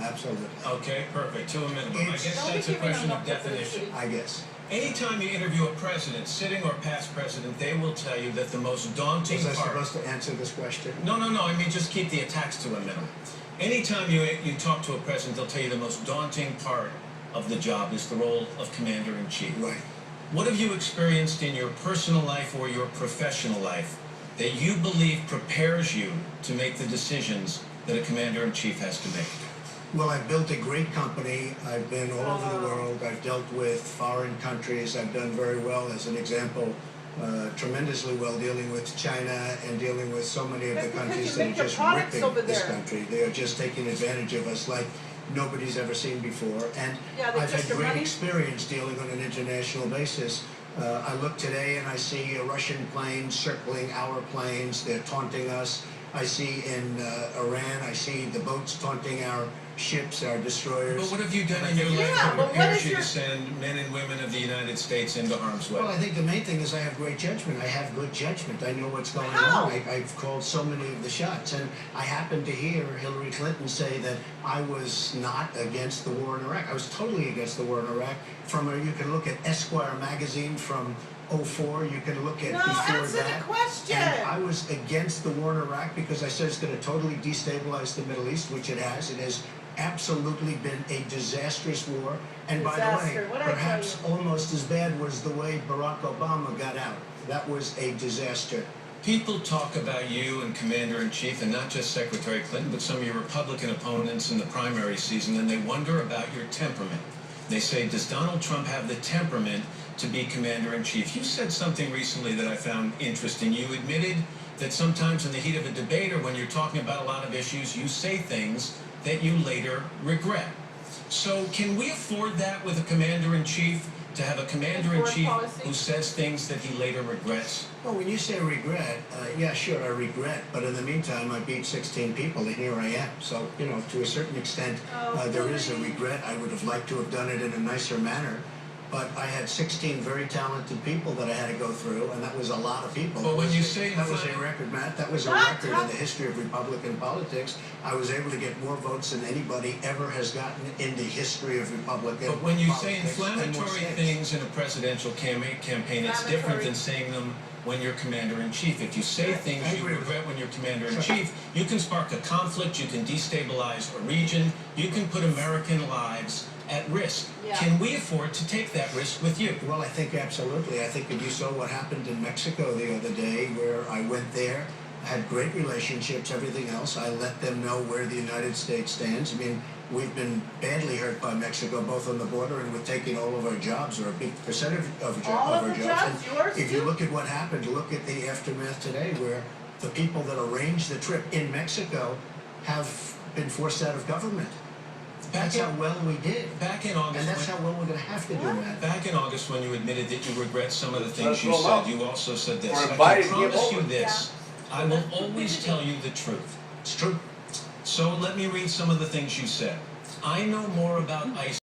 absolutely. Okay, perfect. To a minimum. I guess Don't be that's a giving question them of up to definition. publicity. I guess. Anytime you interview a president, sitting or past president, they will tell you that the most daunting Was I part. supposed to answer this question? No. I mean, just keep the attacks to a minimum. Anytime you talk to a president, they'll tell you the most daunting part of the job is the role of commander-in-chief. Right. What have you experienced in your personal life or your professional life that you believe prepares you to make the decisions that a commander-in-chief has to make? Well, I've built a great company. I've been all over the world. I've dealt with foreign countries. I've done very well, as an example, tremendously well dealing with China and dealing with so many of the That's because countries you that are make your just products ripping over this there. country. They are just taking advantage of us like nobody's ever seen before. And Yeah, they I've took had your great money. experience dealing on an international basis. I look today and I see a Russian plane circling our planes. They're taunting us. I see in Iran, I see the boats taunting our ships, our destroyers. But what have you done in your life Yeah, that but what prepares is you your- to send men and women of the United States into harm's way? Well, I think the main thing is I have great judgment. I have good judgment. I know what's going How? on. I've called so many of the shots. And I happened to hear Hillary Clinton say that I was not against the war in Iraq. I was totally against the war in Iraq. You can look at Esquire magazine from '04. You can look at No, before answer that. the question. And I was against the war in Iraq because I said it's going to totally destabilize the Middle East, which it has. It has absolutely been a disastrous war. And by the Disaster. way, What'd I tell perhaps you? almost as bad was the way Barack Obama got out. That was a disaster. People talk about you and Commander-in-Chief, and not just Secretary Clinton, but some of your Republican opponents in the primary season, and they wonder about your temperament. They say, does Donald Trump have the temperament to be Commander-in-Chief? You said something recently that I found interesting. You admitted that sometimes in the heat of a debate or when you're talking about a lot of issues, you say things that you later regret. So can we afford that with a Commander-in-Chief, to have a Commander-in-Chief Foreign policy? who says things that he later regrets? Well, when you say regret, yeah, sure, I regret. But in the meantime, I beat 16 people, and here I am. So, to a certain extent, Oh, there is a please. regret. I would have liked to have done it in a nicer manner. But I had 16 very talented people that I had to go through, and that was a lot of people. But when you say that was a inflammatory- record, Matt. That was a Not record in tough. the history of Republican politics. I was able to get more votes than anybody ever has gotten in the history of Republican But when you say politics, and more inflammatory states. things in a presidential campaign, it's different than saying them when you're Commander-in-Chief. If you say things I you agree with regret when you're Commander-in-Chief, you can spark a conflict, you can destabilize a region, you can put American lives at risk. Yeah. Can we afford to take that risk with you? Well, I think absolutely. I think if you saw what happened in Mexico the other day, where I went there, had great relationships, everything else. I let them know where the United States stands. I mean, we've been badly hurt by Mexico, both on the border and with taking all of our jobs, or a big percentage of All of our the jobs. jobs, And yours if you too? look at what happened, look at the aftermath today, where the people that arranged the trip in Mexico have been forced out of government. That's how well we did. Back in August, And that's how well we're going to have to do, What? Matt. back in August, when you admitted that you regret some of the things Let's you roll said, out. you also said this. For I Biden can to promise give you over. this. I will always tell you the truth. It's true. So let me read some of the things you said. I know more about ISIS